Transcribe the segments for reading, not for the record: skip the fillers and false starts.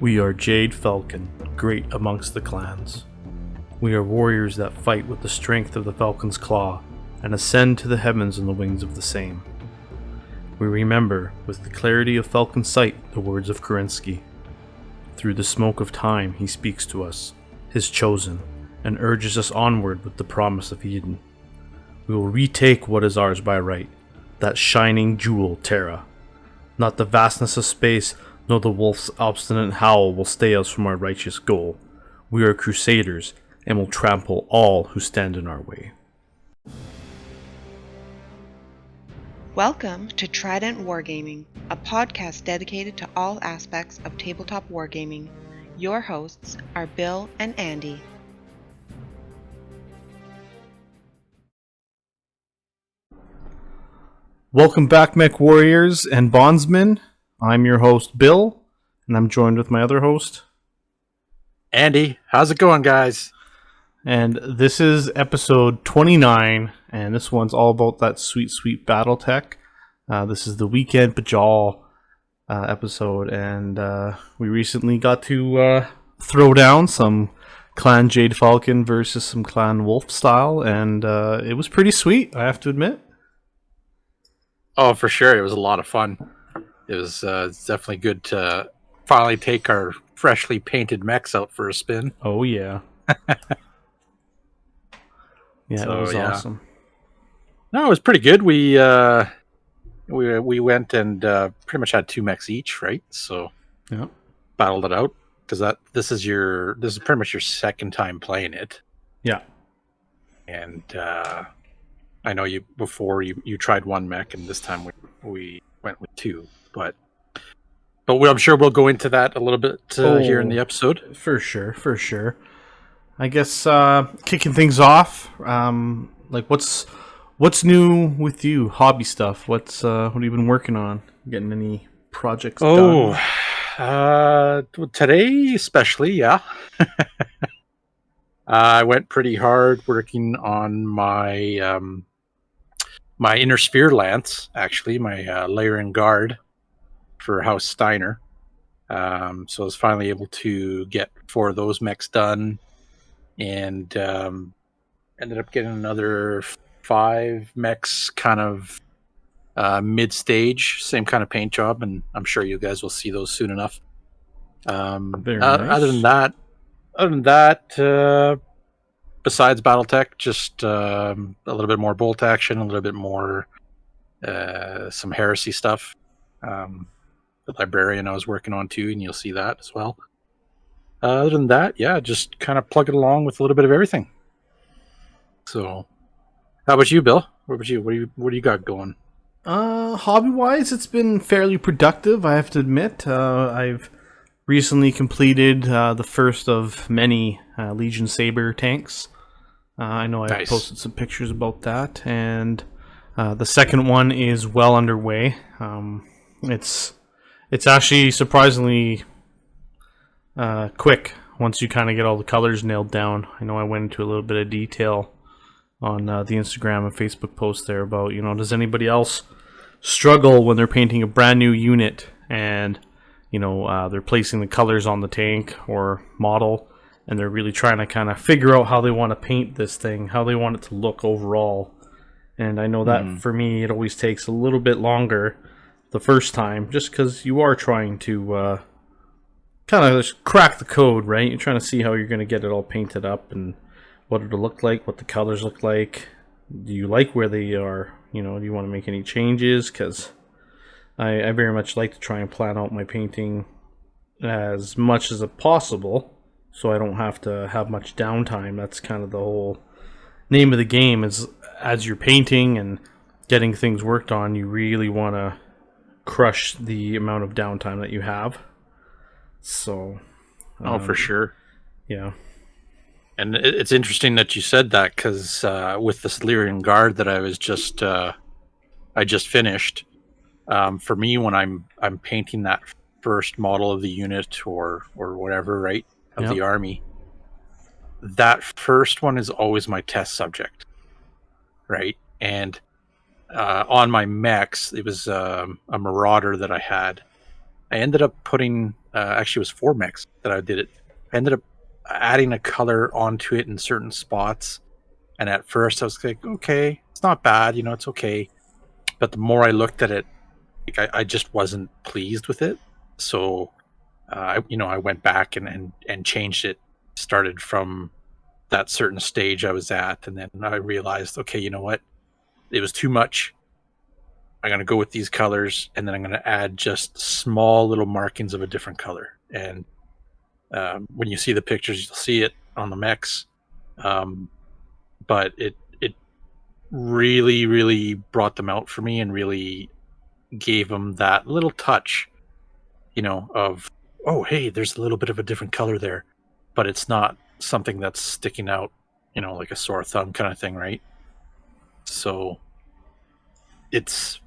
We are Jade Falcon, great amongst the clans. We are warriors that fight with the strength of the falcon's claw and ascend to the heavens on the wings of the same. We remember, with the clarity of falcon sight, the words of Kerensky. Through the smoke of time he speaks to us, his chosen, and urges us onward with the promise of Eden. We will retake what is ours by right, that shining jewel, Terra. Not the vastness of space, nor the wolf's obstinate howl will stay us from our righteous goal. We are crusaders, and will trample all who stand in our way. Welcome to Trident Wargaming, a podcast dedicated to all aspects of tabletop wargaming. Your hosts are Bill and Andy. Welcome back, mech warriors and bondsmen. I'm your host, Bill, and I'm joined with my other host, Andy. How's it going, guys? And this is episode 29, and this one's all about that sweet, sweet Battletech. This is the weekend Batchall episode, and we recently got to throw down some Clan Jade Falcon versus some Clan Wolf style, and it was pretty sweet, I have to admit. Oh, for sure. It was a lot of fun. It was it's definitely good to finally take our freshly painted mechs out for a spin. Oh, yeah. Yeah, so, it was awesome. No, it was pretty good. We went and pretty much had two mechs each, right? So yeah, battled it out because this is pretty much your second time playing it. Yeah, and I know you tried one mech, and this time we went with two, but I'm sure we'll go into that a little bit here in the episode. For sure. I guess kicking things off, like what's new with you? Hobby stuff. What have you been working on? Getting any projects done? Today especially, yeah. I went pretty hard working on my my Inner Sphere Lance, actually, my Layering Guard for House Steiner. So I was finally able to get 4 of those mechs done, and ended up getting another 5 mechs kind of mid-stage, same kind of paint job, and I'm sure you guys will see those soon enough. Very nice. Other than that, besides Battletech, just a little bit more bolt action, a little bit more some heresy stuff. The librarian I was working on too, and you'll see that as well. Other than that, yeah, just kind of plug it along with a little bit of everything. So, how about you, Bill? What about you? What do you got going? Hobby-wise, it's been fairly productive, I have to admit. I've recently completed the first of many Legion Saber tanks. I know I posted some pictures about that, and the second one is well underway. It's actually surprisingly quick once you kind of get all the colors nailed down. I know I went into a little bit of detail on the Instagram and Facebook post there about, does anybody else struggle when they're painting a brand new unit and they're placing the colors on the tank or model, and they're really trying to kind of figure out how they want to paint this thing, how they want it to look overall. And I know that for me, it always takes a little bit longer the first time, just because you are trying to kind of just crack the code, right? You're trying to see how you're going to get it all painted up and what it'll look like, what the colors look like. Do you like where they are? Do you want to make any changes? Because I very much like to try and plan out my painting as much as possible, so I don't have to have much downtime. That's kind of the whole name of the game, is as you're painting and getting things worked on, you really want to crush the amount of downtime that you have. So, for sure. Yeah. And it's interesting that you said that, because with this Lyrian Guard that I just finished, for me, when I'm painting that first model of the unit or whatever, right, of the army, that first one is always my test subject, right? And on my mechs, it was a Marauder that I had, I ended up putting actually it was 4 mechs that I did it. I ended up adding a color onto it in certain spots, and at first I was like, okay, it's not bad, it's okay. But the more I looked at it, like I just wasn't pleased with it. So I went back and changed it. Started from that certain stage I was at, and then I realized, okay, you know what? It was too much. I'm going to go with these colors, and then I'm going to add just small little markings of a different color. And when you see the pictures, you'll see it on the mechs. But it really, really brought them out for me and really gave them that little touch, of, oh, hey, there's a little bit of a different color there, but it's not something that's sticking out, like a sore thumb kind of thing, right? So it's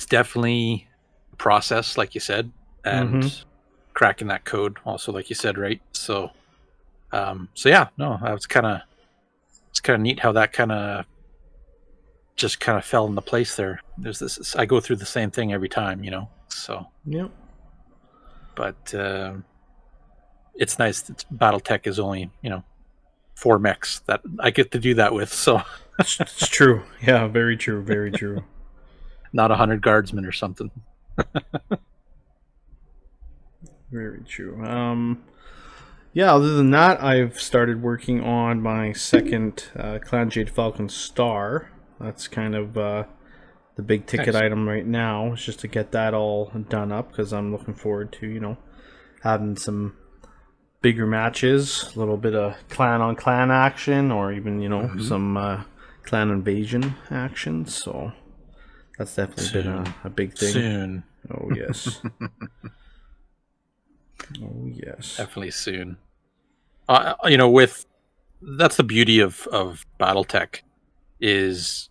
definitely a process, like you said, and cracking that code also, like you said, right? So yeah, no, it's kind of neat how that kind of just kind of fell into place there. There's this, I go through the same thing every time, so. Yep. But it's nice that Battletech is only, 4 mechs that I get to do that with, so. It's true. Yeah, very true, very true. Not 100 guardsmen or something. Very true. Yeah, other than that, I've started working on my second Clan Jade Falcon Star. That's kind of the big ticket item right now. It's just to get that all done up, because I'm looking forward to, having some bigger matches, a little bit of clan-on-clan action, or even, some clan invasion action. So that's definitely been a big thing. Soon. Oh, yes. Oh, yes. Definitely soon. That's the beauty of Battletech, is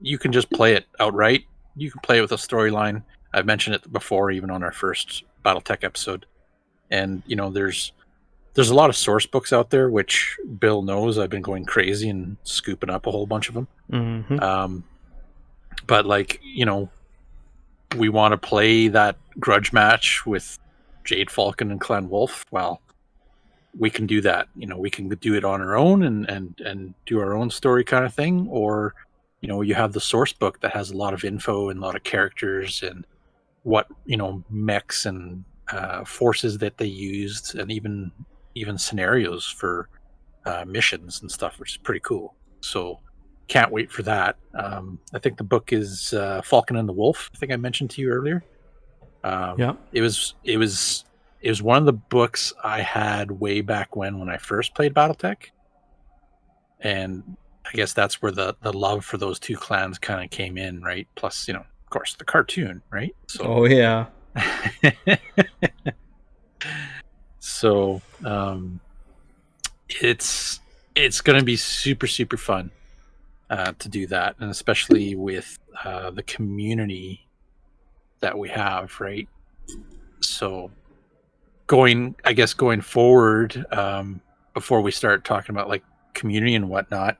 you can just play it outright. You can play it with a storyline. I've mentioned it before, even on our first Battletech episode. And, there's a lot of source books out there, which Bill knows I've been going crazy and scooping up a whole bunch of them. Mm-hmm. But, we want to play that grudge match with Jade Falcon and Clan Wolf. Well, we can do that. We can do it on our own and do our own story kind of thing. Or, you have the source book that has a lot of info and a lot of characters and what, mechs and forces that they used, and even scenarios for missions and stuff, which is pretty cool. So can't wait for that. I think the book is Falcon and the Wolf. I think I mentioned to you earlier. Yeah. It was one of the books I had way back when I first played Battletech, and I guess that's where the love for those two clans kind of came in, right? Plus, of course, the cartoon, right? So, oh yeah. So it's going to be super, super fun to do that, and especially with the community that we have, right? So going forward, before we start talking about community and whatnot,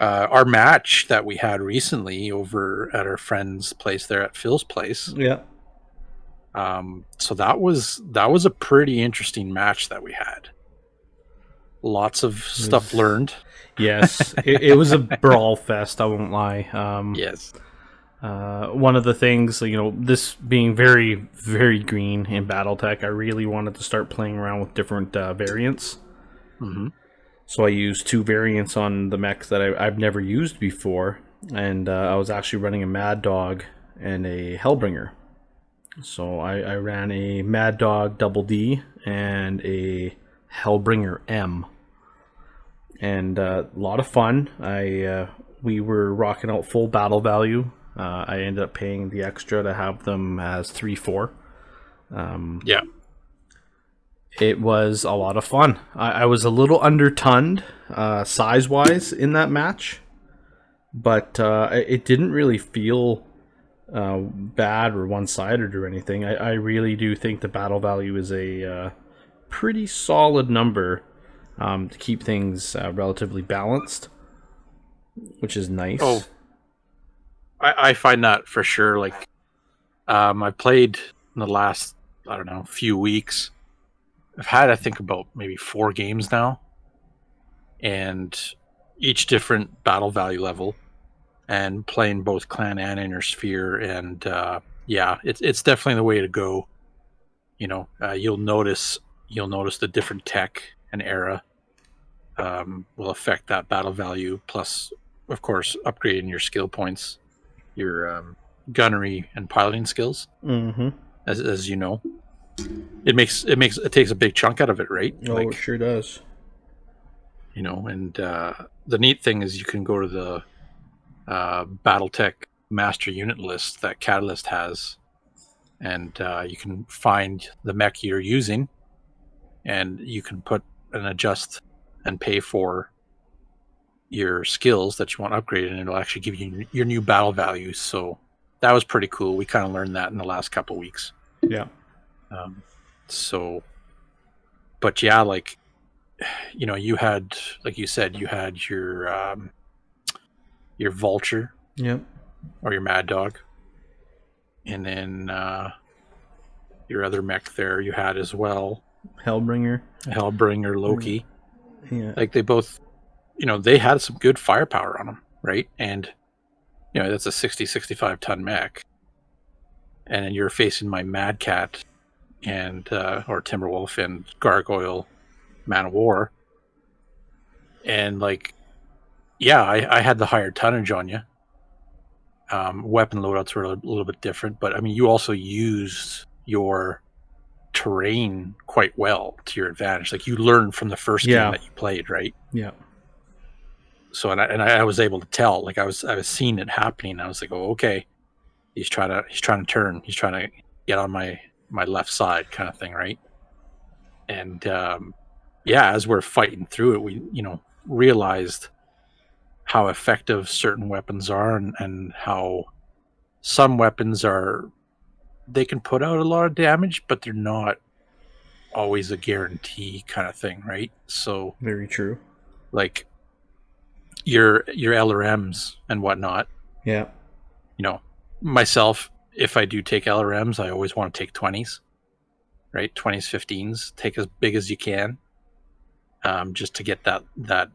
our match that we had recently over at our friend's place there at Phil's place. Yeah. So that was a pretty interesting match that we had. Lots of stuff learned. Yes, it was a brawl fest, I won't lie. Yes. One of the things, this being very, very green in Battletech, I really wanted to start playing around with different variants. Mm-hmm. So I used 2 variants on the mechs that I've never used before, and I was actually running a Mad Dog and a Hellbringer. So I ran a Mad Dog Double D and a Hellbringer M, and a lot of fun. We were rocking out full battle value. I ended up paying the extra to have them as 3/4. Yeah. It was a lot of fun. I was a little undertunned size-wise in that match, but it didn't really feel bad or one-sided or anything. I really do think the battle value is a pretty solid number to keep things relatively balanced, which is nice. Oh, I find that for sure. I played in the last, I don't know, few weeks. I've had, I think, about maybe 4 games now, and each different battle value level, and playing both clan and inner sphere, and yeah, it's definitely the way to go. You'll notice the different tech and era will affect that battle value. Plus, of course, upgrading your skill points, your gunnery and piloting skills. Mm-hmm. As you know, it takes a big chunk out of it, right? Oh, it sure does. And the neat thing is you can go to the Battletech master unit list that Catalyst has, and you can find the mech you're using, and you can put and adjust and pay for your skills that you want upgraded, and it'll actually give you your new battle values. So that was pretty cool. We kind of learned that in the last couple of weeks. Yeah. But yeah, you had, like you said, you had your vulture, Yep. or your mad dog, and then your other mech there you had as well, Hellbringer, Loki. Yeah. Like they both, they had some good firepower on them, right? And that's a 65 ton mech, and then you're facing my Mad Cat and or Timberwolf and Gargoyle Man of War, and I had the higher tonnage on you. Weapon loadouts were a little bit different, but I mean, you also used your terrain quite well to your advantage. Like you learned from the first game that you played, right? Yeah. So I was able to tell. Like I was seeing it happening. I was like, oh, okay, he's trying to turn. He's trying to get on my left side, kind of thing, right? And as we're fighting through it, we realized how effective certain weapons are, and how some weapons they can put out a lot of damage, but they're not always a guarantee, kind of thing, right? So very true. Like your LRMs and whatnot. Yeah. Myself, if I do take LRMs, I always want to take 20s, right? 20s, 15s, take as big as you can, just to get that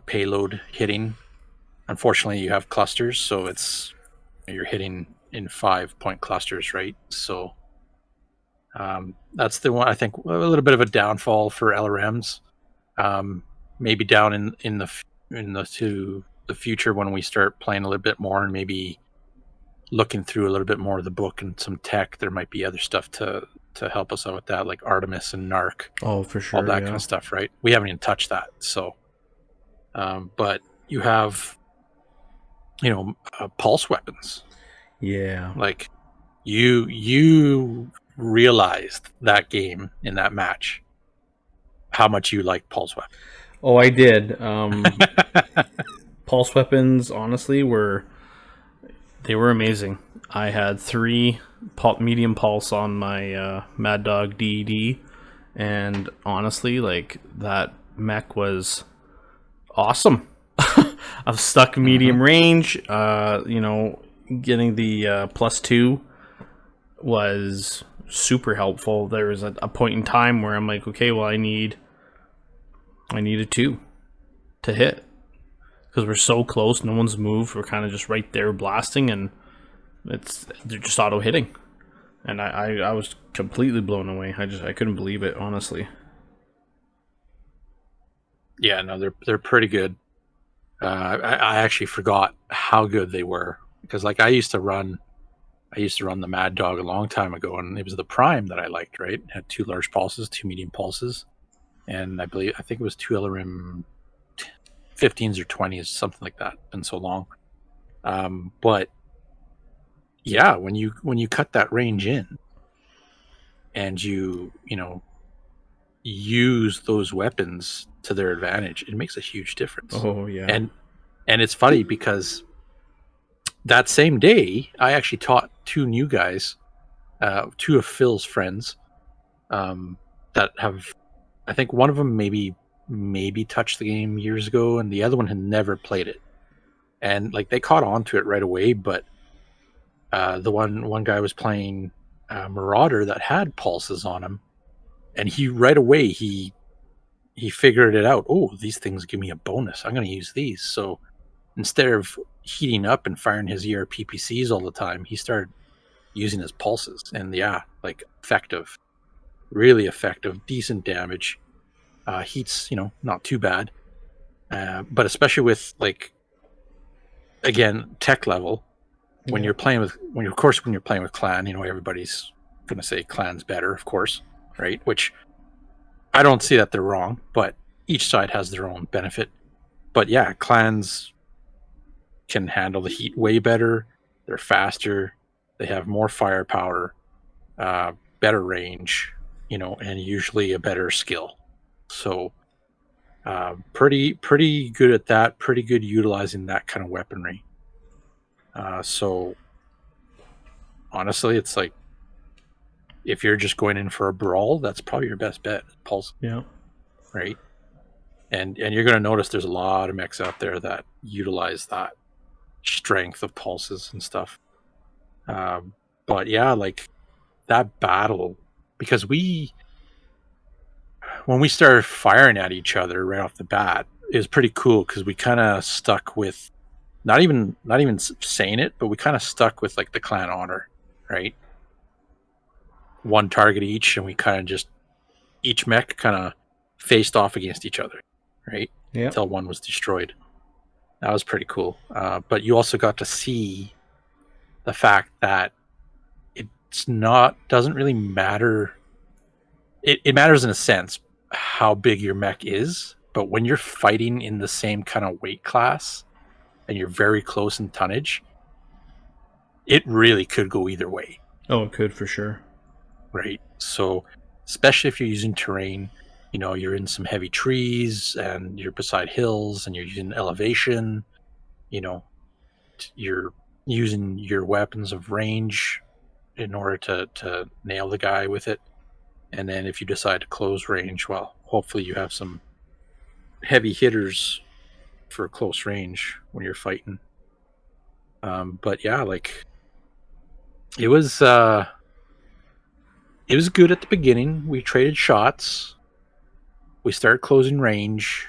payload hitting. Unfortunately, you have clusters, so you're hitting in 5-point clusters, right? So that's the one, I think, a little bit of a downfall for LRMs. Maybe down in the future, when we start playing a little bit more and maybe looking through a little bit more of the book and some tech, there might be other stuff to help us out with that, like Artemis and Narc. Oh, for sure. All that kind of stuff, right? We haven't even touched that. So, but you have, pulse weapons. Yeah. Like you realized that game in that match how much you like pulse weapons. Oh, I did. Pulse weapons, honestly, were amazing. I had 3 medium pulse on my Mad Dog DED, and honestly, that mech was awesome. I've stuck medium range. Getting the +2 was super helpful. There was a point in time where I'm like, okay, well, I need a 2 to hit, because we're so close, no one's moved, we're kind of just right there blasting, and they're just auto hitting, and I was completely blown away. I couldn't believe it, honestly. Yeah, no, they're pretty good. I actually forgot how good they were, because I used to run the Mad Dog a long time ago, and it was the Prime that I liked, right? It had 2 large pulses, 2 medium pulses, and I think it was 2 LRM 15s or 20s, something like that. Been so long. But yeah, when you cut that range in, and you use those weapons to their advantage, it makes a huge difference. Oh yeah. And it's funny because that same day I actually taught 2 new guys, 2 of Phil's friends, that have, I think one of them maybe touched the game years ago, and the other one had never played it, and they caught on to it right away. But the one guy was playing Marauder that had pulses on him, and he right away he figured it out. Oh, these things give me a bonus. I'm going to use these. So instead of heating up and firing his ERPPCs all the time, he started using his pulses, and yeah, like effective, really effective, decent damage. Heat's not too bad, but especially with like, again, tech level. When you're playing with clan, everybody's gonna say clan's better, of course, right? Which I don't see that they're wrong, but each side has their own benefit. But yeah, clans can handle the heat way better. They're faster. They have more firepower, better range, and usually a better skill. So pretty good at that. Pretty good utilizing that kind of weaponry. So honestly, it's like, if you're just going in for a brawl, that's probably your best bet. Pulse. Yeah. Right. And you're going to notice there's a lot of mechs out there that utilize that strength of pulses and stuff. But yeah, like that battle, because when we started firing at each other right off the bat, it was pretty cool because we kind of stuck with not even saying it, but we kind of stuck with like the clan honor, right? One target each, and we kind of just, each mech kind of faced off against each other, right? Yeah. Until one was destroyed. That was pretty cool. But you also got to see the fact that doesn't really matter. It matters in a sense how big your mech is, but when you're fighting in the same kind of weight class and you're very close in tonnage, it really could go either way. Oh, it could for sure. Right. So especially if you're using terrain, you're in some heavy trees and you're beside hills and you're using elevation, you're using your weapons of range in order to nail the guy with it. And then if you decide to close range, well, hopefully you have some heavy hitters for close range when you're fighting. But yeah, like it was good at the beginning. We traded shots. We started closing range.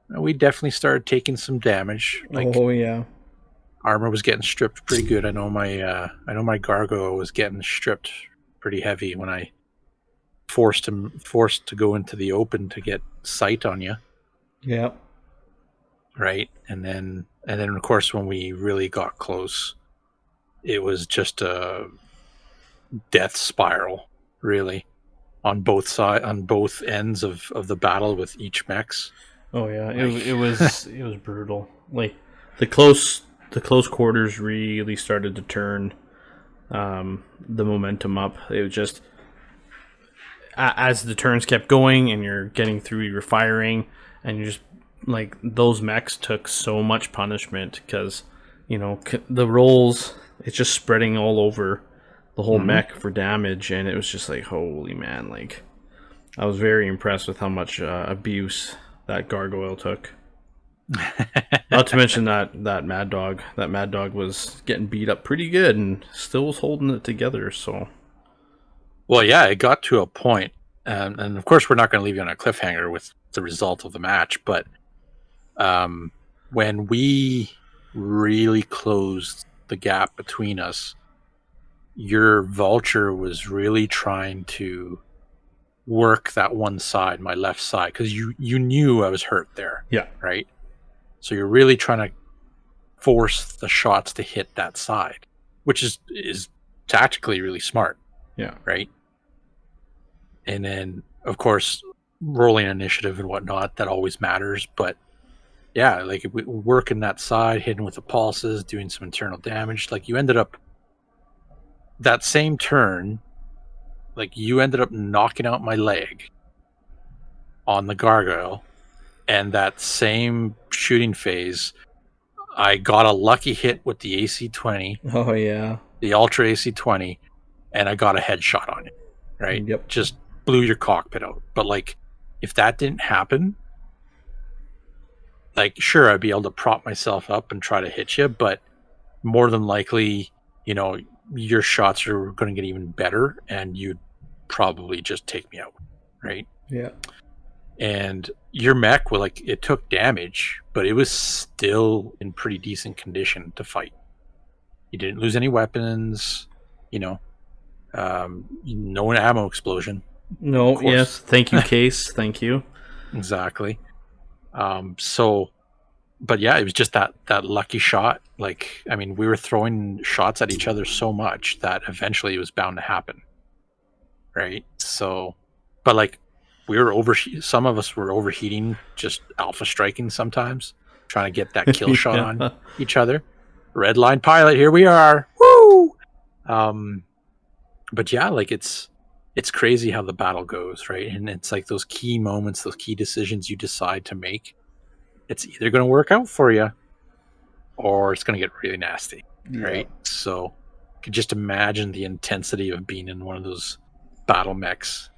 We definitely started taking some damage. Like, oh yeah, armor was getting stripped pretty good. I know my gargoyle was getting stripped pretty heavy when I forced to go into the open to get sight on you. Yeah. Right, and then of course when we really got close, it was just a death spiral, really, on both ends of the battle with each mechs. Oh yeah, it was brutal. Like the close quarters really started to turn the momentum up. It was just as the turns kept going and you're getting through your firing, and you just like those mechs took so much punishment because the rolls, it's just spreading all over the whole mech for damage, and it was just like, holy man, like I was very impressed with how much abuse that gargoyle took. Not to mention that mad dog was getting beat up pretty good and still was holding it together. So well, yeah, it got to a point, and of course we're not going to leave you on a cliffhanger with the result of the match, but when we really closed the gap between us, your vulture was really trying to work that one side, my left side, because you knew I was hurt there. Yeah. Right? So you're really trying to force the shots to hit that side, which is tactically really smart. Yeah. Right? And then, of course, rolling initiative and whatnot, that always matters, but yeah, like working that side, hitting with the pulses, doing some internal damage. Like you ended up that same turn, like you ended up knocking out my leg on the gargoyle, and that same shooting phase, I got a lucky hit with the AC-20. Oh yeah, the Ultra AC-20, and I got a headshot on it. Right? Yep. Just blew your cockpit out. But like, if that didn't happen, like, sure, I'd be able to prop myself up and try to hit you, but more than likely, your shots are going to get even better, and you'd probably just take me out, right? Yeah. And your mech, well, like, it took damage, but it was still in pretty decent condition to fight. You didn't lose any weapons, no ammo explosion. No, yes, thank you, Case. Thank you. Exactly. But yeah, it was just that lucky shot. Like, I mean, we were throwing shots at each other so much that eventually it was bound to happen, right? So, but like, some of us were overheating, just alpha striking sometimes, trying to get that kill shot on each other. Red line pilot, here we are. Woo! But yeah, like, it's crazy how the battle goes, right? And it's like those key moments, those key decisions you decide to make. It's either going to work out for you, or it's going to get really nasty, right? So, you could just imagine the intensity of being in one of those battle mechs.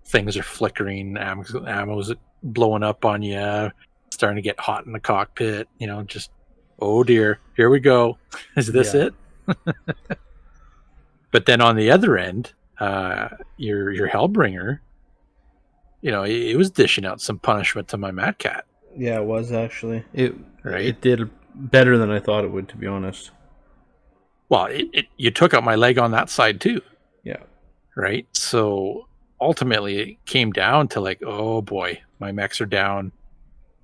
Things are flickering, ammo's blowing up on you, starting to get hot in the cockpit. Just, oh dear, here we go. Is this it? But then on the other end, your Hellbringer, it was dishing out some punishment to my Mad Cat. Yeah, it was actually. It did better than I thought it would, to be honest. Well, you took out my leg on that side too. Yeah. Right? So ultimately it came down to like, oh boy, my mechs are down,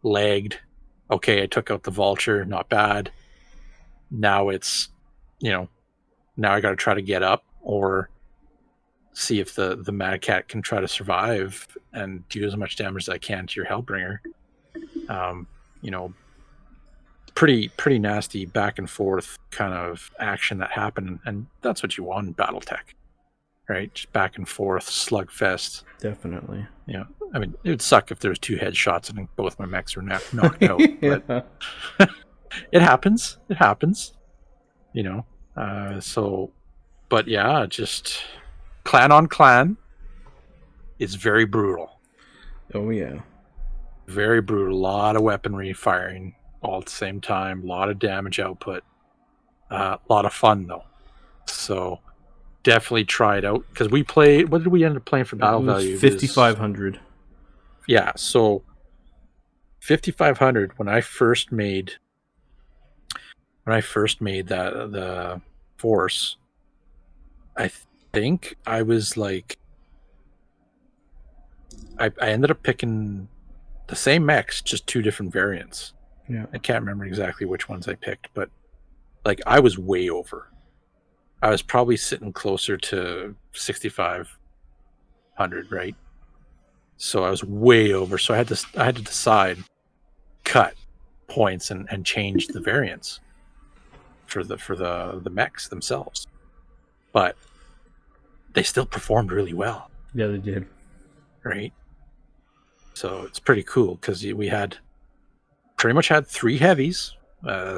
lagged. Okay, I took out the Vulture, not bad. Now it's, now I got to try to get up or see if the Mad Cat can try to survive and do as much damage as I can to your Hellbringer. Pretty nasty back and forth kind of action that happened, and that's what you want in Battletech, right? Just back and forth slugfest. Definitely. Yeah, I mean, it would suck if there was 2 headshots and both my mechs were knocked out. But it happens. But yeah, just clan on clan is very brutal. Oh yeah. Very brutal. A lot of weaponry firing all at the same time. A lot of damage output. A lot of fun though. So definitely try it out, because we played. What did we end up playing for battle value? 5,500. Yeah. So 5,500. When I first made that the force, I think I was like, I ended up picking the same mechs, just 2 different variants. Yeah. I can't remember exactly which ones I picked, but like, I was way over. I was probably sitting closer to 6,500, right? So I was way over. So I had to decide, cut points and change the variants for the mechs themselves. But they still performed really well. Yeah, they did. Right? So it's pretty cool, because we pretty much had 3 heavies,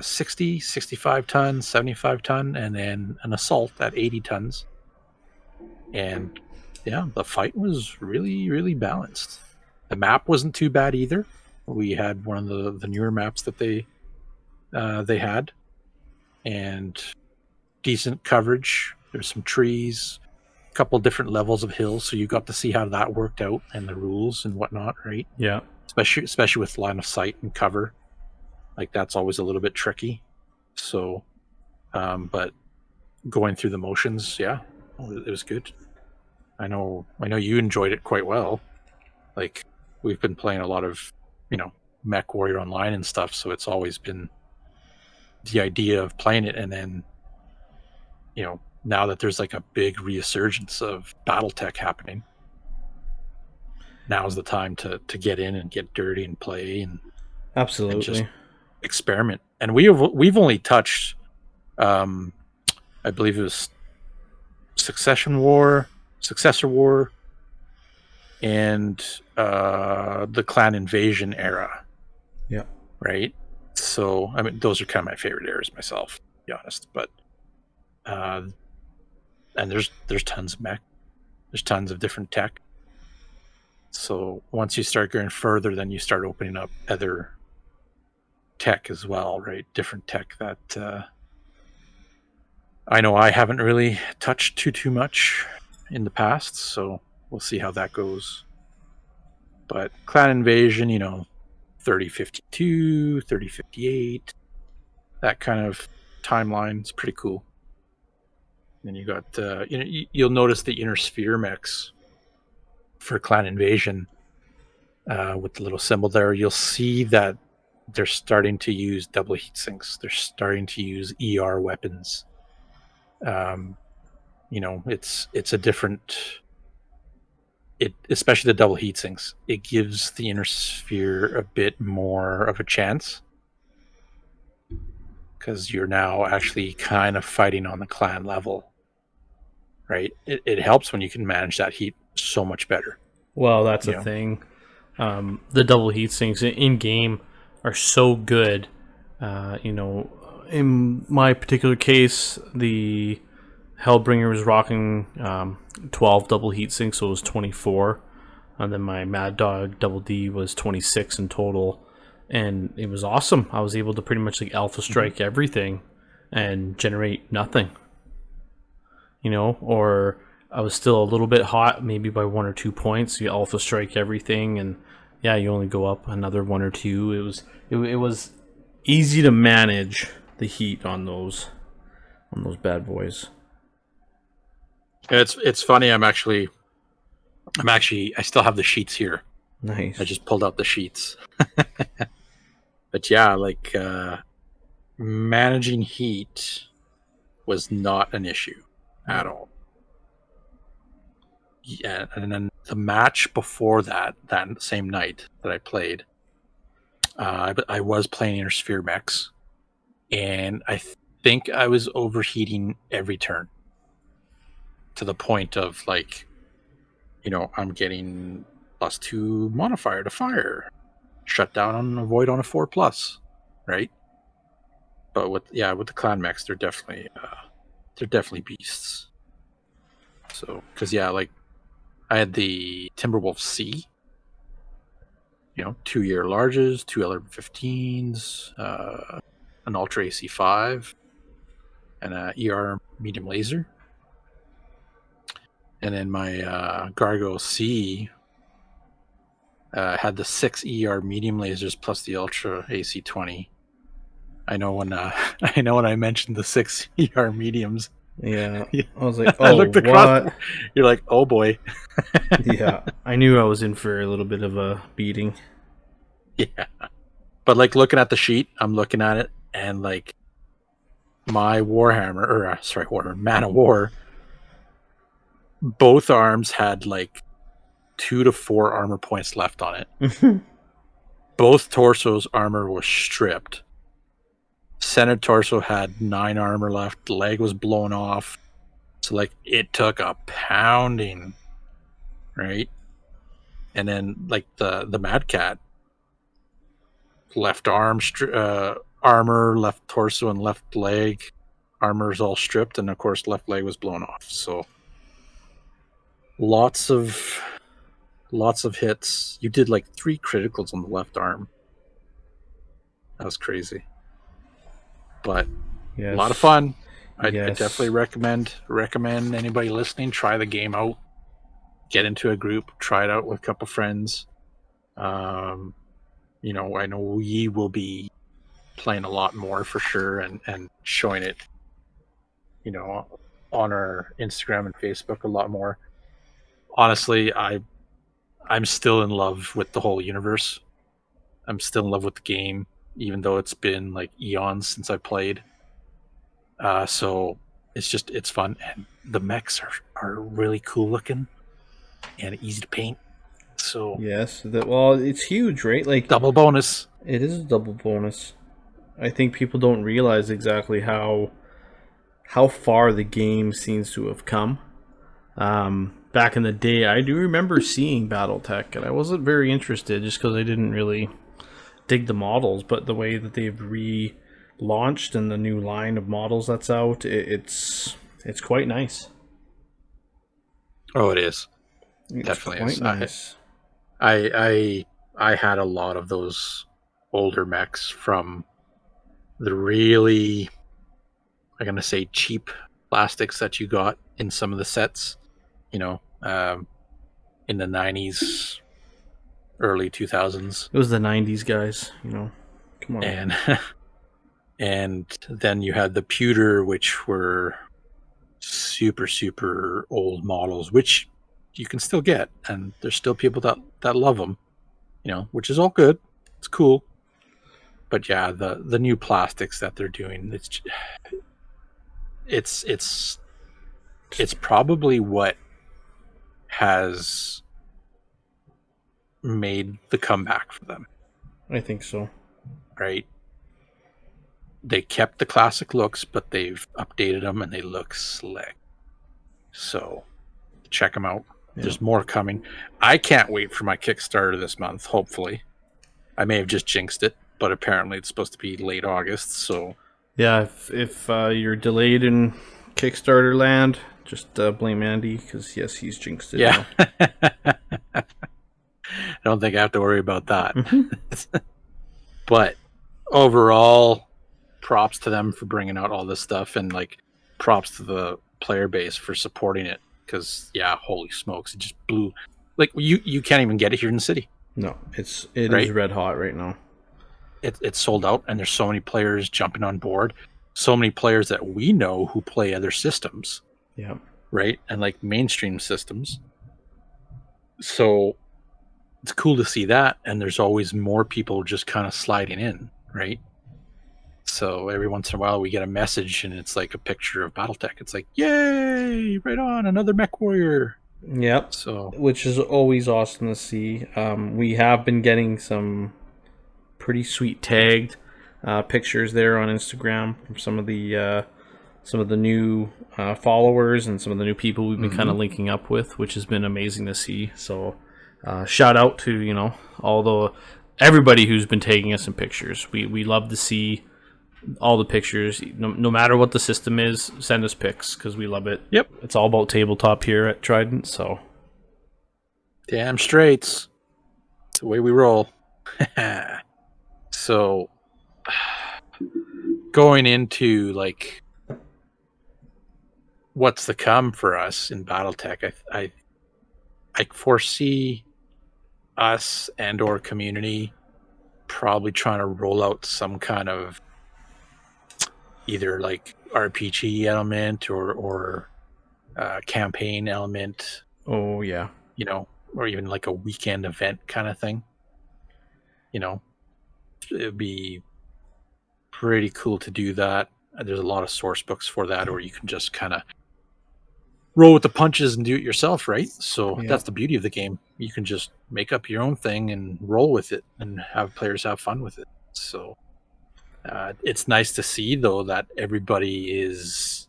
60, 65 ton, 75 ton, and then an assault at 80 tons. And yeah, the fight was really, really balanced. The map wasn't too bad either. We had one of the newer maps that they had, and decent coverage. There's some trees, a couple different levels of hills, so you got to see how that worked out and the rules and whatnot, right? Yeah. Especially with line of sight and cover. Like, that's always a little bit tricky. So, but going through the motions, yeah, it was good. I know you enjoyed it quite well. Like, we've been playing a lot of, Mech Warrior Online and stuff, so it's always been the idea of playing it, and then, now that there's like a big resurgence of Battletech happening, now's the time to get in and get dirty and play and absolutely just experiment. And we've only touched, I believe it was Successor War, and the Clan Invasion era. Yeah. Right. So I mean, those are kind of my favorite eras myself, to be honest. But and there's tons of mech, there's tons of different tech. So once you start going further, then you start opening up other tech as well, right? Different tech that I know I haven't really touched too much in the past, so we'll see how that goes. But Clan Invasion, 3052, 3058, that kind of timeline is pretty cool. And you got, you'll notice the inner sphere mechs for Clan Invasion with the little symbol there. You'll see that they're starting to use double heat sinks. They're starting to use ER weapons. It's a different. Especially the double heat sinks. It gives the inner sphere a bit more of a chance because you're now actually kind of fighting on the clan level, right? It helps when you can manage that heat so much better. Well, that's a thing. The double heat sinks in game are so good. In my particular case, the Hellbringer was rocking 12 double heat sinks, so it was 24. And then my Mad Dog Double D was 26 in total. And it was awesome. I was able to pretty much alpha strike everything and generate nothing. Or I was still a little bit hot, maybe by 1 or 2 points. You alpha strike everything, and yeah, you only go up another 1 or 2. It was easy to manage the heat on those bad boys. It's funny. I still have the sheets here. Nice. I just pulled out the sheets. But yeah, managing heat was not an issue at all. Yeah, and then the match before that same night that I played, I was playing inner sphere mechs, and I think I was overheating every turn to the point of I'm getting +2 modifier to fire, shut down on avoid on a 4+, right? But with the clan mechs, they're definitely beasts. So because I had the Timberwolf C, 2-year larges, 2 LR15s, an Ultra AC5, and a ER medium laser. And then my Gargoyle C had the 6 ER medium lasers plus the Ultra AC20. I know when I mentioned the 6 ER mediums. Yeah, I was like, I oh, looked across, what? You're like, oh boy. Yeah, I knew I was in for a little bit of a beating. Yeah. But looking at the sheet, I'm looking at it, and my Warhammer, Man of War, both arms had 2 to 4 armor points left on it. Both torsos armor was stripped. Center torso had 9 armor left. The leg was blown off. So it took a pounding, right? And then the Mad Cat, left arm armor, left torso, and left leg armor's all stripped, and of course left leg was blown off. So lots of hits. You did 3 criticals on the left arm. That was crazy. But yes. A lot of fun. I Yes. definitely recommend anybody listening, try the game out. Get into a group, try it out with a couple friends. I know we will be playing a lot more for sure, and showing it, on our Instagram and Facebook a lot more. Honestly, I'm still in love with the whole universe. I'm still in love with the game, even though it's been eons since I played. So it's fun, and the mechs are really cool looking and easy to paint. So yes, it's huge, right? Double bonus. It is a double bonus. I think people don't realize exactly how far the game seems to have come. Back in the day, I do remember seeing Battletech, and I wasn't very interested just because I didn't really dig the models. But the way that they've relaunched and the new line of models that's out, it's quite nice. Oh, it is. Definitely is. Nice. I had a lot of those older mechs from the really, I'm gonna say, cheap plastics that you got in some of the sets, you know, in the 90s, early 2000s. It was the 90s, guys, you know. Come on. And and then you had the pewter, which were super, super old models, which you can still get, and there's still people that love them, you know, which is all good. It's cool. But yeah, the new plastics that they're doing, it's probably what has made the comeback for them. I think so. Right? They kept the classic looks, but they've updated them and they look slick. So check them out. Yeah. There's more coming. I can't wait for my Kickstarter this month, hopefully. I may have just jinxed it, but apparently it's supposed to be late August, so... Yeah, if you're delayed in Kickstarter land, just blame Andy, because yes, he's jinxed it. Yeah. I don't think I have to worry about that. Mm-hmm. But overall, props to them for bringing out all this stuff, and like props to the player base for supporting it, because yeah, holy smokes, it just blew. Like you can't even get it here in the city. No, it is red hot right now. It's sold out, and there's so many players jumping on board. So many players that we know who play other systems. Yeah. Right? And like mainstream systems. So it's cool to see that, and there's always more people just kind of sliding in, right? So every once in a while we get a message and it's like a picture of Battletech. It's like, yay, right on, another mech warrior. Yep. So, which is always awesome to see. We have been getting some pretty sweet tagged pictures there on Instagram from some of the new followers and some of the new people we've been kind of linking up with, which has been amazing to see. So shout out to everybody who's been tagging us in pictures. We love to see all the pictures, no matter what the system is. Send us pics because we love it. Yep, it's all about tabletop here at Trident. So damn straights, it's the way we roll. So going into like what's to come for us in Battletech, I foresee us and or community probably trying to roll out some kind of either like RPG element or campaign element. Oh yeah, you know, or even like a weekend event kind of thing. You know, it'd be pretty cool to do that. There's a lot of source books for that, or you can just kind of roll with the punches and do it yourself, right? So that's the beauty of the game. You can just make up your own thing and roll with it and have players have fun with it. So it's nice to see, though, that everybody is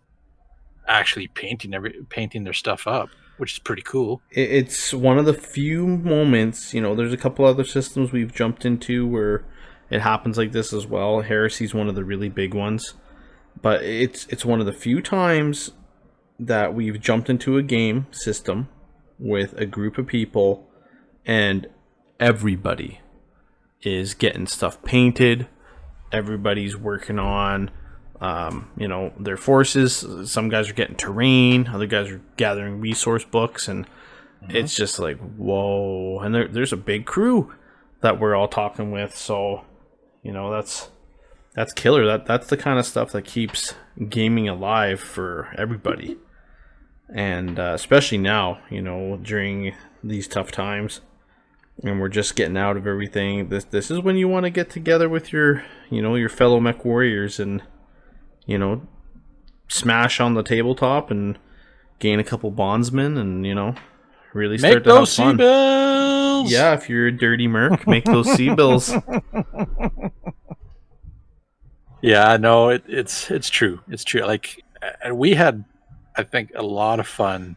actually painting their stuff up, which is pretty cool. It's one of the few moments, there's a couple other systems we've jumped into where it happens like this as well. Heresy's one of the really big ones. But it's one of the few times that we've jumped into a game system with a group of people and everybody is getting stuff painted. Everybody's working on, their forces. Some guys are getting terrain. Other guys are gathering resource books. And it's just like, whoa. And there's a big crew that we're all talking with. So, that's killer. That's the kind of stuff that keeps gaming alive for everybody. And especially now, during these tough times, and we're just getting out of everything. This is when you want to get together with your fellow mech warriors and, smash on the tabletop and gain a couple bondsmen and, really start to have fun. Make those C-bills! Yeah, if you're a dirty merc, make those C-bills. Yeah, no, it's true. It's true. Like, we had, I think, a lot of fun.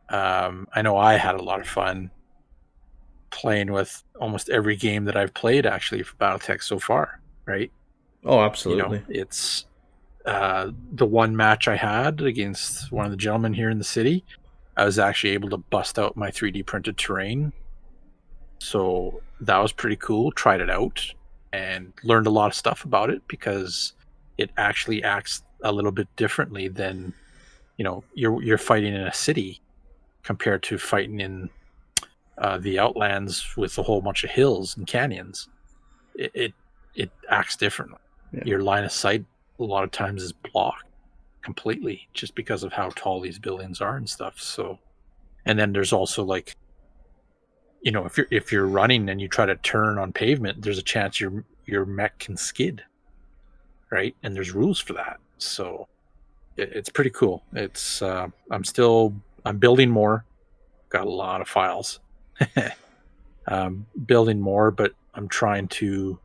I know I had a lot of fun playing with almost every game that I've played actually for Battletech so far, right? Oh, absolutely. It's the one match I had against one of the gentlemen here in the city, I was actually able to bust out my 3D printed terrain. So that was pretty cool. Tried it out and learned a lot of stuff about it because it actually acts a little bit differently than, you're fighting in a city compared to fighting in the outlands with a whole bunch of hills and canyons. It acts differently. Yeah. Your line of sight a lot of times is blocked completely just because of how tall these buildings are and stuff. So, and then there's also like, if you're running and you try to turn on pavement, there's a chance your mech can skid, right? And there's rules for that. So it's pretty cool. It's I'm building more. Got a lot of files. Building more, but I'm trying to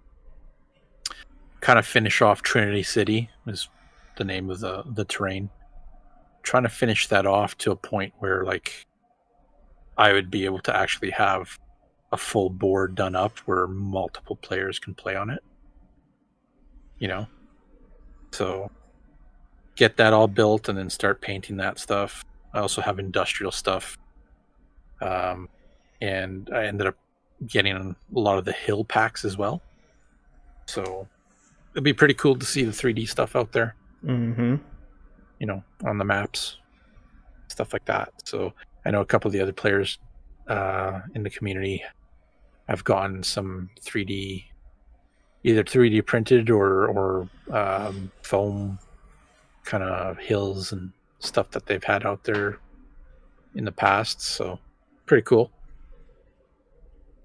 kind of finish off Trinity City, is the name of the terrain. Trying to finish that off to a point where like I would be able to actually have a full board done up where multiple players can play on it. So get that all built and then start painting that stuff. I also have industrial stuff. And I ended up getting a lot of the hill packs as well. So it'd be pretty cool to see the 3D stuff out there. Mm-hmm. On the maps, stuff like that. So I know a couple of the other players in the community have gotten some 3D, either 3D printed or foam kind of hills and stuff that they've had out there in the past. So pretty cool.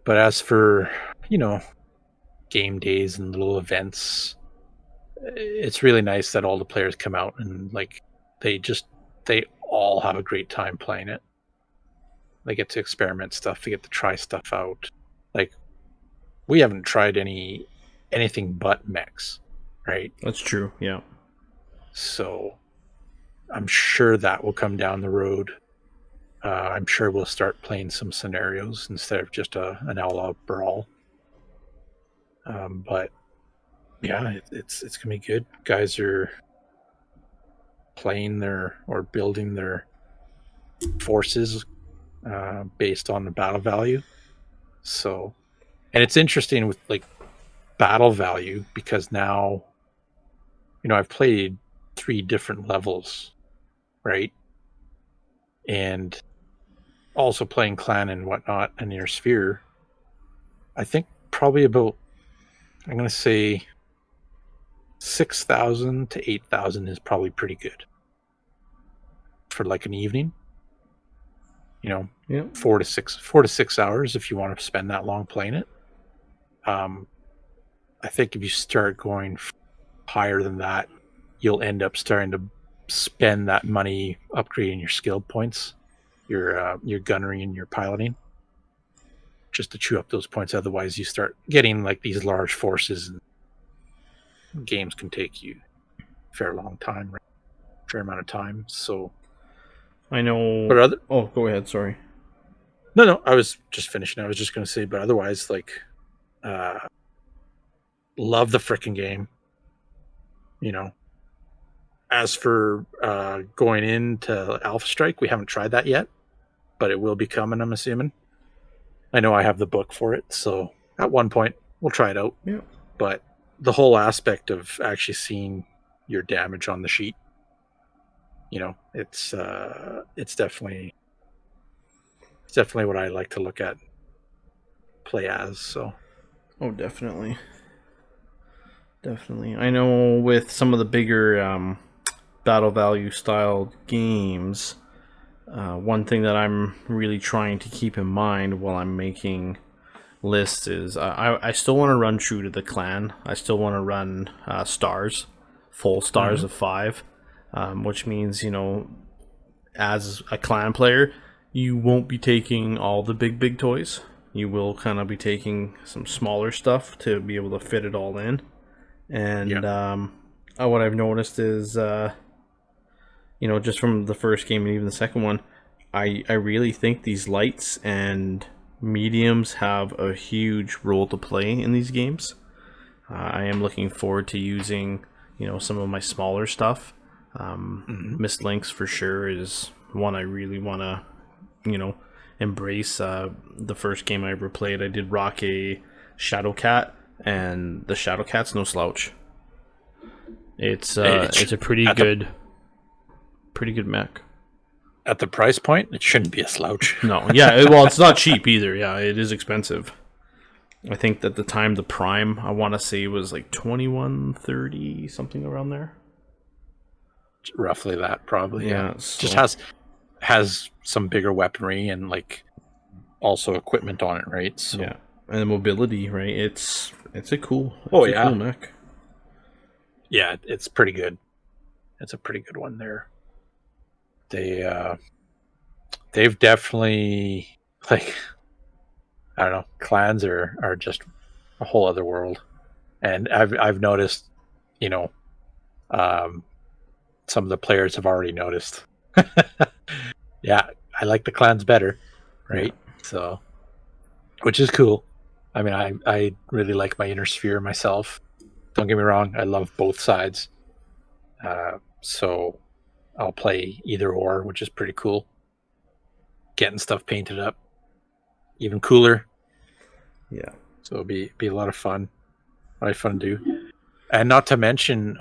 But as for, game days and little events, it's really nice that all the players come out and like they all have a great time playing it. They get to experiment stuff, they get to try stuff out. Like we haven't tried anything but mechs, right? That's true, yeah. So I'm sure that will come down the road. I'm sure we'll start playing some scenarios instead of just an all-out brawl. But yeah, it's gonna be good. Guys are playing or building their forces based on the battle value. So, and it's interesting with like battle value because now, I've played 3 different levels, right? And also playing clan and whatnot and your sphere. I think probably about, I'm going to say 6,000 to 8,000 is probably pretty good for like an evening. Yeah. 4 to 6 hours if you want to spend that long playing it. I think if you start going higher than that, you'll end up starting to spend that money upgrading your skill points, your gunnery and your piloting, just to chew up those points. Otherwise, you start getting like these large forces, and games can take you a fair amount of time. So I know. But go ahead. Sorry. No, I was just finishing. I was just going to say, but otherwise, like, love the frickin' game. As for going into Alpha Strike, we haven't tried that yet, but it will be coming, I'm assuming. I know I have the book for it, so at one point we'll try it out. Yeah. But the whole aspect of actually seeing your damage on the sheet, it's definitely what I like to look at, play as. So. Oh, definitely. I know with some of the bigger battle value style games, one thing that I'm really trying to keep in mind while I'm making lists is I still want to run true to the clan. I still want to run stars, full stars of 5, which means, as a clan player, you won't be taking all the big toys. You will kind of be taking some smaller stuff to be able to fit it all in. And what I've noticed is, just from the first game and even the second one, I really think these lights and mediums have a huge role to play in these games. I am looking forward to using, some of my smaller stuff. Mist Links for sure is one I really want to, embrace. The first game I ever played, I did rock a Shadow Cat, and the Shadow Cat's no slouch. It's It it's a pretty good mech. At the price point, it shouldn't be a slouch. No, yeah, well, it's not cheap either. Yeah, it is expensive. I think at the time the Prime, I want to say, was like 2130, something around there. Roughly that, probably. Yeah. So, Just has some bigger weaponry and like also equipment on it, right? So yeah, and the mobility, right? It's a cool. Oh, a yeah. cool mech. Yeah, it's pretty good. It's a pretty good one there. They've definitely, like, I don't know, clans are just a whole other world. And I've noticed, you know, some of the players have already noticed. Yeah, I like the clans better, right? Yeah. So, which is cool. I mean, I really like my inner sphere myself. Don't get me wrong, I love both sides. So I'll play either or, which is pretty cool. Getting stuff painted up, even cooler. Yeah. So it'll be a lot of fun. A lot of fun to do. And not to mention,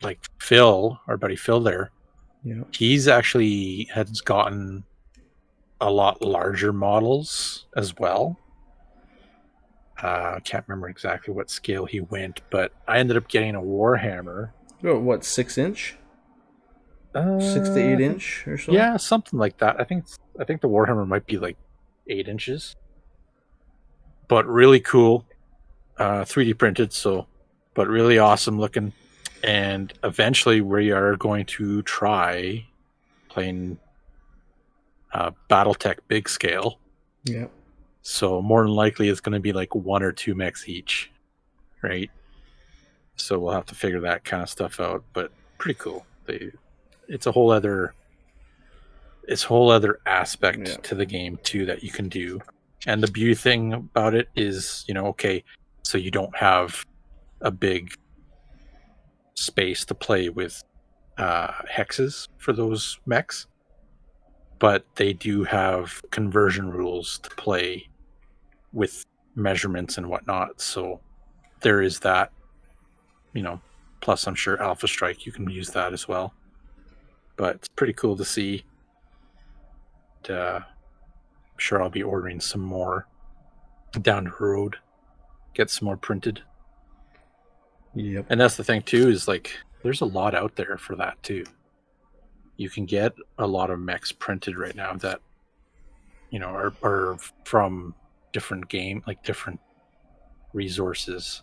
like Phil, our buddy Phil there, Yeah. he's actually has gotten a lot larger models as well. I can't remember exactly what scale he went, but I ended up getting a Warhammer. Oh, what, 6-inch? 6 to 8 inch or so? Yeah, something like that. I think the Warhammer might be like 8 inches, but really cool. 3D printed, but really awesome looking. And eventually, we are going to try playing Battletech big scale. Yeah. So more than likely, it's going to be like 1 or 2 mechs each, right? So we'll have to figure that kind of stuff out. But pretty cool. It's a whole other aspect to the game too that you can do. And the beauty thing about it is, okay, so you don't have a big space to play with hexes for those mechs, but they do have conversion rules to play with measurements and whatnot. So there is that, plus I'm sure Alpha Strike, you can use that as well. But it's pretty cool to see. And, I'm sure I'll be ordering some more down the road. Get some more printed. Yep. And that's the thing too, is like there's a lot out there for that too. You can get a lot of mechs printed right now that are from different different resources.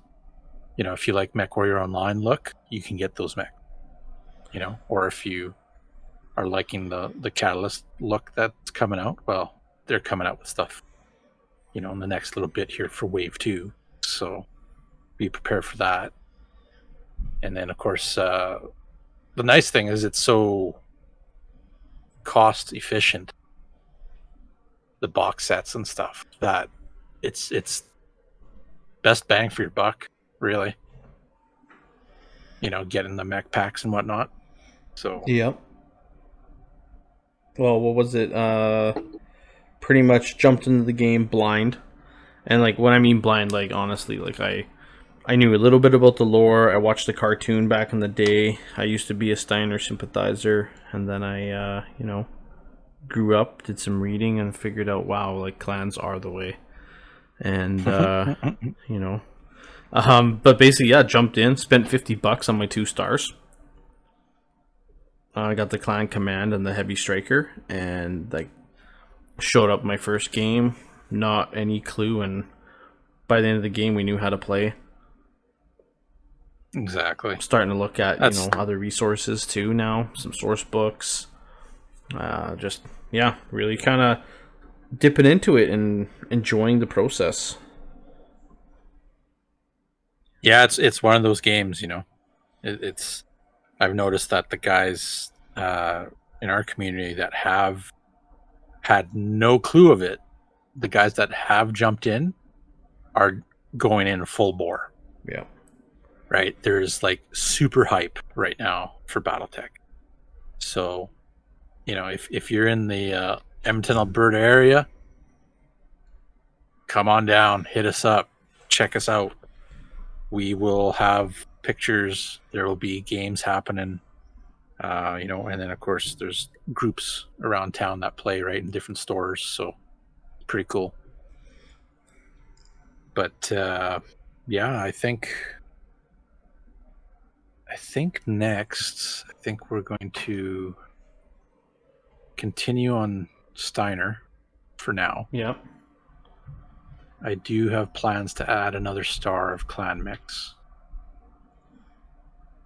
If you like MechWarrior Online look, you can get those mechs. Or if you are liking the Catalyst look that's coming out, well, they're coming out with stuff, in the next little bit here for Wave 2. So be prepared for that. And then, of course, the nice thing is it's so cost efficient, the box sets and stuff, that it's best bang for your buck, really. Getting the mech packs and whatnot. So Yep. Well, what was it? Pretty much jumped into the game blind. And like when I mean blind, like honestly, like I knew a little bit about the lore. I watched the cartoon back in the day. I used to be a Steiner sympathizer, and then I grew up, did some reading, and figured out, wow, like clans are the way. And but basically, yeah, jumped in, spent $50 on my 2 stars. I got the clan command and the heavy striker, and like showed up my first game, not any clue, and by the end of the game, we knew how to play. Exactly. I'm starting to look at other resources too now, some source books. Really kind of dipping into it and enjoying the process. Yeah, it's one of those games, it's I've noticed that the guys in our community that have had no clue of it, the guys that have jumped in are going in full bore. Yeah. Right? There's like super hype right now for Battletech. So, if you're in the Edmonton, Alberta area, come on down, hit us up, check us out. We will have pictures. There will be games happening. And then of course there's groups around town that play right in different stores, so pretty cool. But yeah, I think next, we're going to continue on Steiner for now. Yep. I do have plans to add another star of clan mix.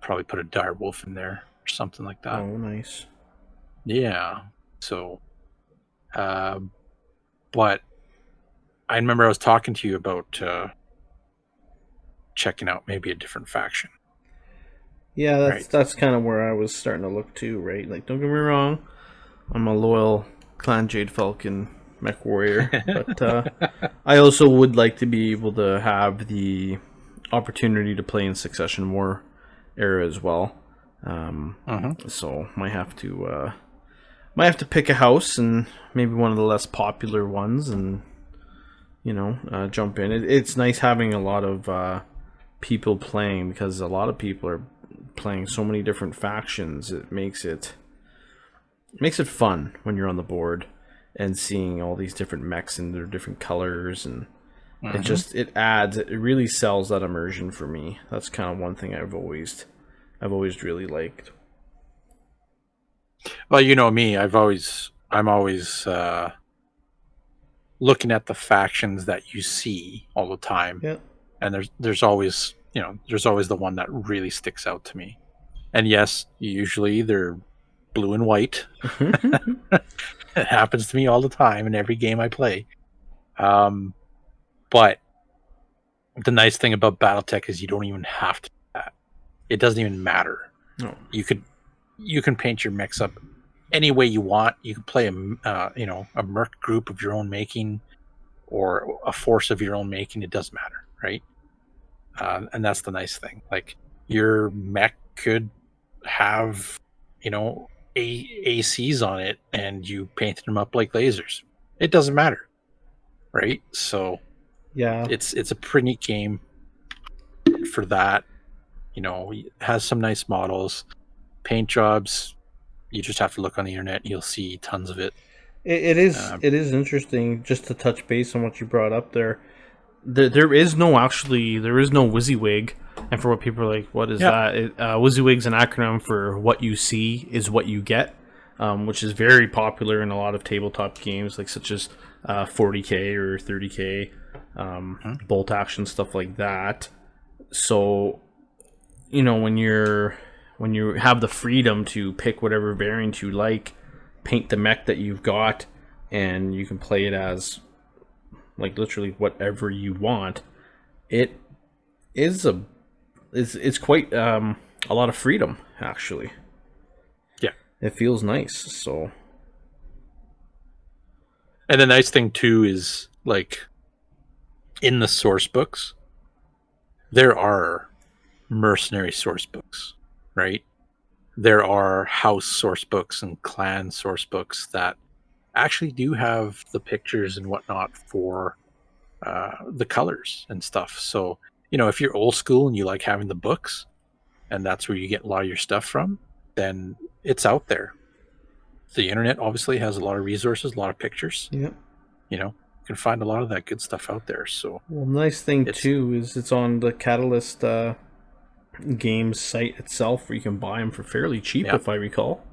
Probably put a dire wolf in there or something like that. Oh, nice. Yeah. So, but I remember I was talking to you about checking out maybe a different faction. Yeah, that's kind of where I was starting to look too, right? Like, don't get me wrong, I'm a loyal Clan Jade Falcon mech warrior, but I also would like to be able to have the opportunity to play in Succession War era as well. So might have to pick a house, and maybe one of the less popular ones, and jump in. It's nice having a lot of people playing, because a lot of people are playing so many different factions. It makes it fun when you're on the board and seeing all these different mechs in their different colors, and it really sells that immersion for me. That's kind of one thing I've always really liked. Well, you know me, I'm always looking at the factions that you see all the time. Yeah. And there's always the one that really sticks out to me. And yes, usually they're blue and white. It happens to me all the time in every game I play. But the nice thing about Battletech is you don't even have to do that. It doesn't even matter. No. You can paint your mix up any way you want. You can play a merc group of your own making, or a force of your own making. It doesn't matter, right? And that's the nice thing. Like, your mech could have, ACs on it, and you painted them up like lasers. It doesn't matter, right? So, yeah, it's a pretty neat game for that. It has some nice models, paint jobs. You just have to look on the internet. You'll see tons of it. It is interesting, just to touch base on what you brought up there. There is no WYSIWYG, and for what people are like, what is that? WYSIWYG's an acronym for what you see is what you get, which is very popular in a lot of tabletop games, like such as 40k or 30k, bolt action, stuff like that. So, when you have the freedom to pick whatever variant you like, paint the mech that you've got, and you can play it as like literally whatever you want. It is it's quite a lot of freedom, actually. Yeah, it feels nice. So, and the nice thing too is, like, in the source books, there are mercenary source books, right? There are house source books and clan source books that actually do have the pictures and whatnot for the colors and stuff. So, if you're old school and you like having the books, and that's where you get a lot of your stuff from, then it's out there. The internet obviously has a lot of resources, a lot of pictures. Yeah. You can find a lot of that good stuff out there. So, well, nice thing too is it's on the Catalyst Games site itself, where you can buy them for fairly cheap, if I recall.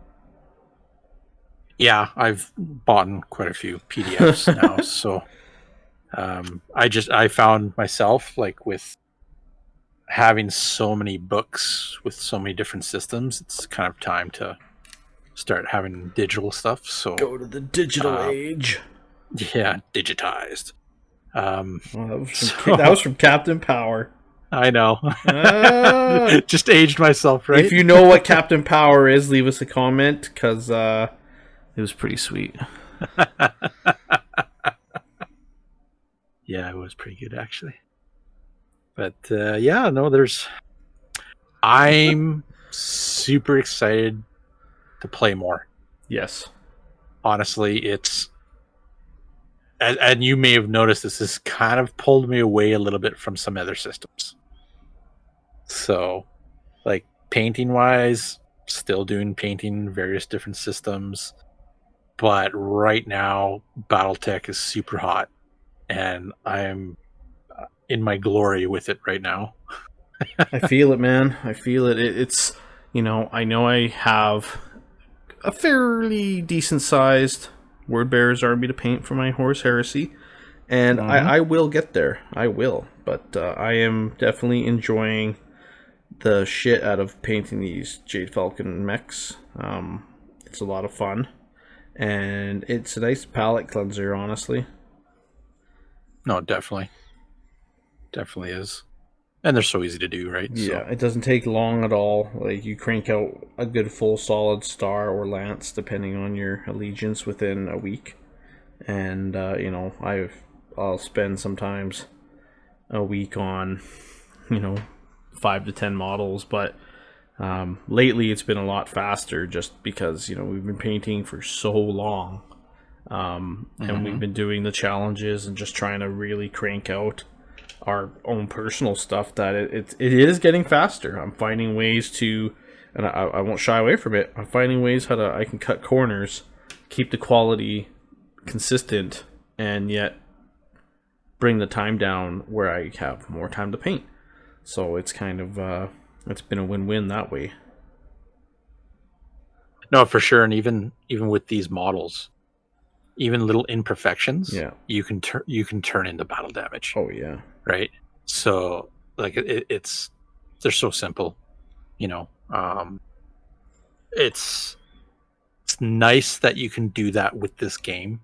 Yeah, I've bought quite a few PDFs now. So, I found myself, like, with having so many books with so many different systems, it's kind of time to start having digital stuff. So go to the digital age. Yeah, digitized. That was from Captain Power. I know. Just aged myself, right? If you know what Captain Power is, leave us a comment, because it was pretty sweet. Yeah, it was pretty good, actually. But I'm super excited to play more. Yes. Honestly, it's... And you may have noticed this has kind of pulled me away a little bit from some other systems. So, Like painting wise, still doing painting, various different systems. But right now, Battletech is super hot, and I'm in my glory with it right now. I feel it, man. I feel it. It's, I know I have a fairly decent sized word bearers army to paint for my Horus Heresy, and I will get there. I will, but I am definitely enjoying the shit out of painting these Jade Falcon mechs. It's a lot of fun, and it's a nice palette cleanser, honestly. No, definitely is, and they're so easy to do, right? Yeah, So. it doesn't take long at all. Like, you crank out a good full solid star or lance, depending on your allegiance, within a week. And I'll spend sometimes a week on 5 to 10 models, but lately it's been a lot faster, just because we've been painting for so long, and we've been doing the challenges and just trying to really crank out our own personal stuff, that it is getting faster. I'm finding ways to, and I won't shy away from it, I'm finding ways how I can cut corners, keep the quality consistent, and yet bring the time down where I have more time to paint. So it's kind of it's been a win-win that way. No, for sure, and even with these models, even little imperfections, you can turn into battle damage. Oh yeah, right. So like it's they're so simple, it's nice that you can do that with this game,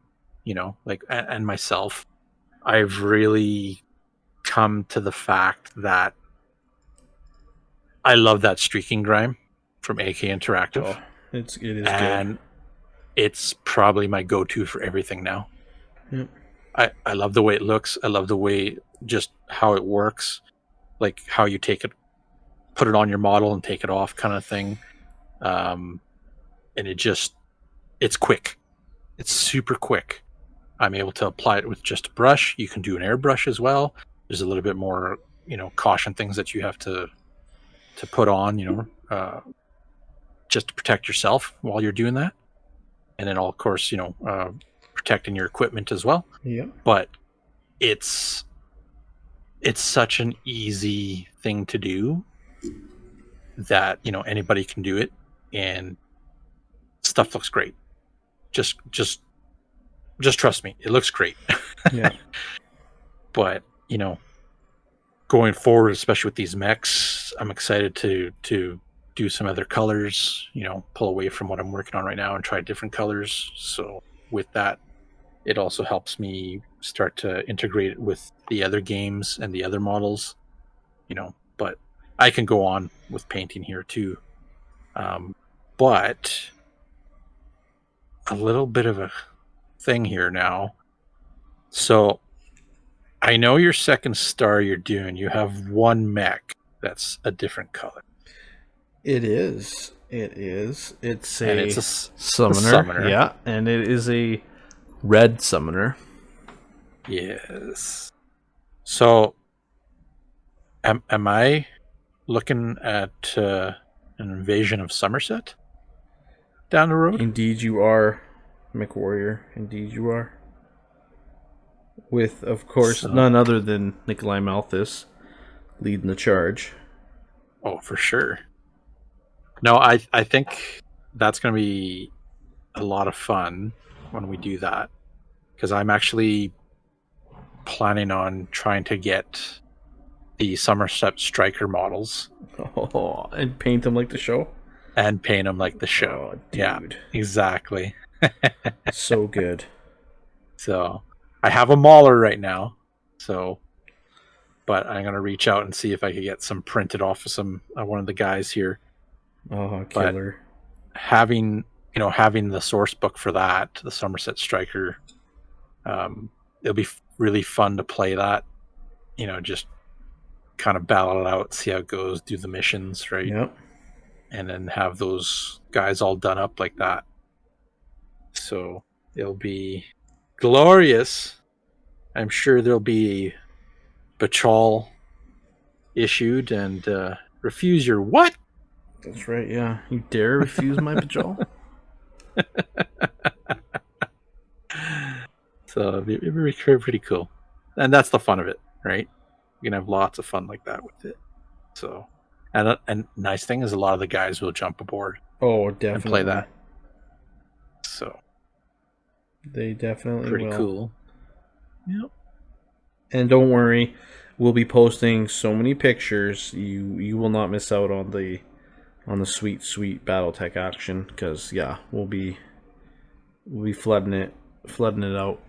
like, and myself, I've really come to the fact that I love that streaking grime from AK Interactive. Oh, it is and good. It's probably my go-to for everything now. Yep. I love the way it looks. I love the way, just how it works, like how you take it, put it on your model and take it off, kind of thing. And it's quick. It's super quick. I'm able to apply it with just a brush. You can do an airbrush as well. There's a little bit more, caution things that you have to put on, just to protect yourself while you're doing that. And then, of course, protecting your equipment as well. Yeah. But it's such an easy thing to do that, anybody can do it, and stuff looks great. Just trust me, it looks great. Yeah. But, going forward, especially with these mechs, I'm excited to do some other colors, pull away from what I'm working on right now and try different colors. So with that, it also helps me start to integrate it with the other games and the other models, but I can go on with painting here too. But a little bit of a thing here now. So I know your second star you're doing, you have one mech that's a different color. It is. It's a summoner. summoner. Yeah, and it is a red summoner. Yes. So, am I looking at an invasion of Somerset down the road? Indeed you are, McWarrior. Indeed you are. With, of course, none other than Nikolai Malthus leading the charge. Oh, for sure. No, I think that's going to be a lot of fun when we do that, because I'm actually planning on trying to get the Somerset Striker models. Oh, and paint them like the show? And paint them like the show. Oh, dude. Yeah, exactly. So good. So, I have a Mauler right now, but I'm going to reach out and see if I could get some printed off of one of the guys here. Oh, killer. But having the source book for that, the Somerset Striker, it'll be really fun to play that, just kind of battle it out, see how it goes, do the missions, right? Yep. And then have those guys all done up like that. So it'll be glorious. I'm sure there'll be Batchall issued and refuse your what? That's right, yeah. You dare refuse my Batchall? So it'd be pretty cool. And that's the fun of it, right? You can have lots of fun like that with it. So, and nice thing is a lot of the guys will jump aboard Oh, and definitely. play that. So They definitely pretty will. cool. Yep. And don't worry, we'll be posting so many pictures. You will not miss out on the sweet Battletech action, because yeah, we'll be flooding it out.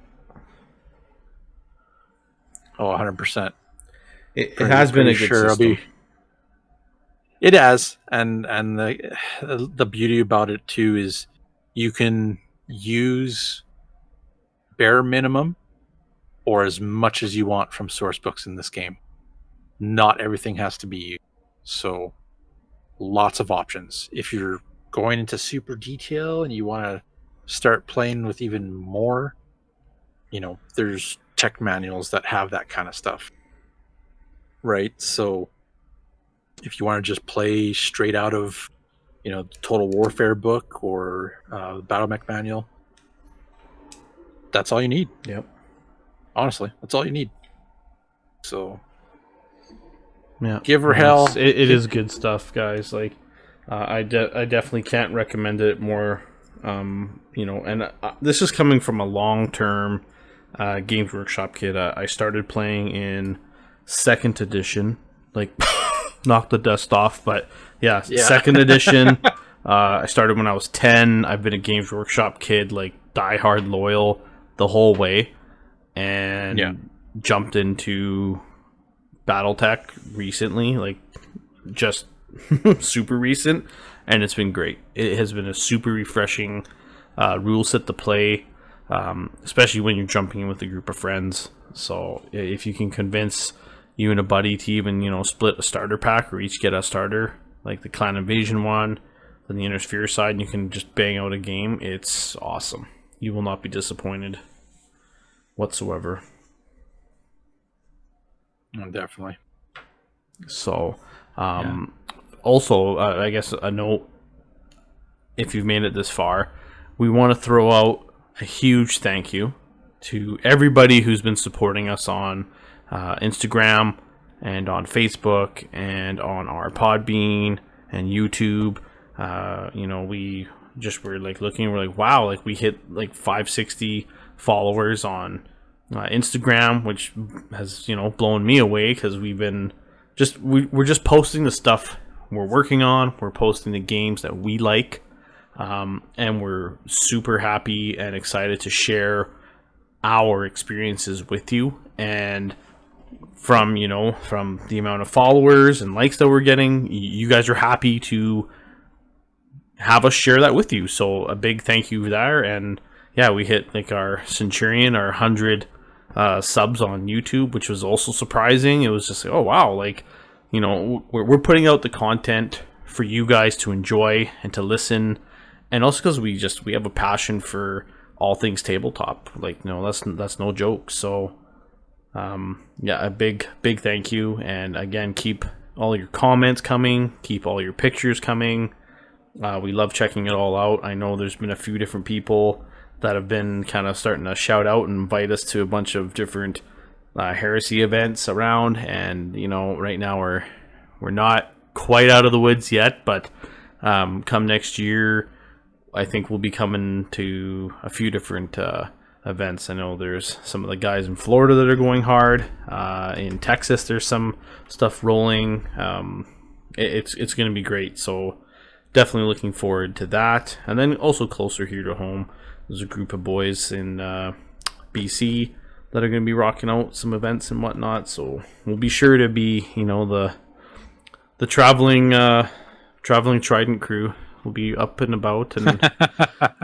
Oh, 100%. It has been a good system. It has, and the beauty about it too is you can use bare minimum or as much as you want from source books in this game. Not everything has to be used, so lots of options. If you're going into super detail and you want to start playing with even more, there's tech manuals that have that kind of stuff, right? So if you want to just play straight out of, the Total Warfare book or the Battle Mech manual, that's all you need. Yep. Honestly, that's all you need. So, yeah, give her hell. It is good stuff, guys. Like, I definitely can't recommend it more. And this is coming from a long-term Games Workshop kid. I started playing in 2nd edition, like knock the dust off. But yeah. 2nd edition. I started when I was 10. I've been a Games Workshop kid, like diehard loyal the whole way, and jumped into Battletech recently, like just super recent, and it's been great. It has been a super refreshing rule set to play, especially when you're jumping in with a group of friends. So if you can convince you and a buddy to even split a starter pack or each get a starter, like the Clan Invasion one, then the Intersphere side, and you can just bang out a game, it's awesome. You will not be disappointed whatsoever. Oh, definitely. So, also, I guess a note, if you've made it this far, we want to throw out a huge thank you to everybody who's been supporting us on Instagram and on Facebook and on our Podbean and YouTube. We just were like looking, we're like, wow, like we hit like 560 followers on Instagram, which has blown me away, because we've been we're just posting the stuff we're working on. We're posting the games that we like, and we're super happy and excited to share our experiences with you. And from the amount of followers and likes that we're getting, you guys are happy to have us share that with you. So a big thank you there. And yeah, we hit like our Centurion, our 100 subs on YouTube, which was also surprising. It was just like, oh wow, like we're putting out the content for you guys to enjoy and to listen, and also because we have a passion for all things tabletop. Like, that's no joke. So a big thank you. And again, keep all your comments coming, keep all your pictures coming. We love checking it all out. I know there's been a few different people that have been kind of starting to shout out and invite us to a bunch of different heresy events around, and right now we're not quite out of the woods yet, but come next year I think we'll be coming to a few different events. I know there's some of the guys in Florida that are going hard. In Texas there's some stuff rolling. It's going to be great, so definitely looking forward to that. And then also closer here to home, there's a group of boys in BC that are going to be rocking out some events and whatnot. So we'll be sure to be, the traveling Trident crew will be up and about and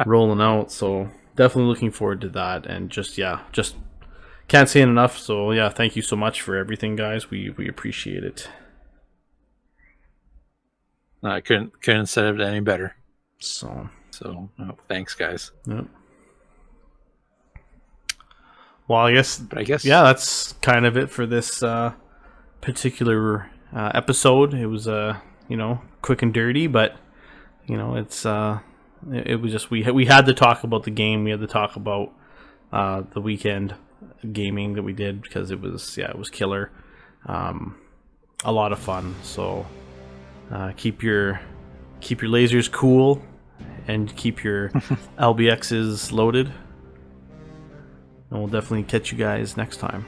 rolling out. So definitely looking forward to that. And just can't say it enough. So yeah, thank you so much for everything, guys. We appreciate it. I couldn't have said it any better. So thanks, guys. Yep. Well, I guess yeah, that's kind of it for this particular episode. It was a quick and dirty, but it's it was just we had to talk about the game. We had to talk about the weekend gaming that we did, because it was killer. A lot of fun. So keep your lasers cool and keep your LBXs loaded. And we'll definitely catch you guys next time.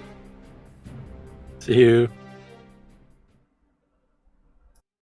See you.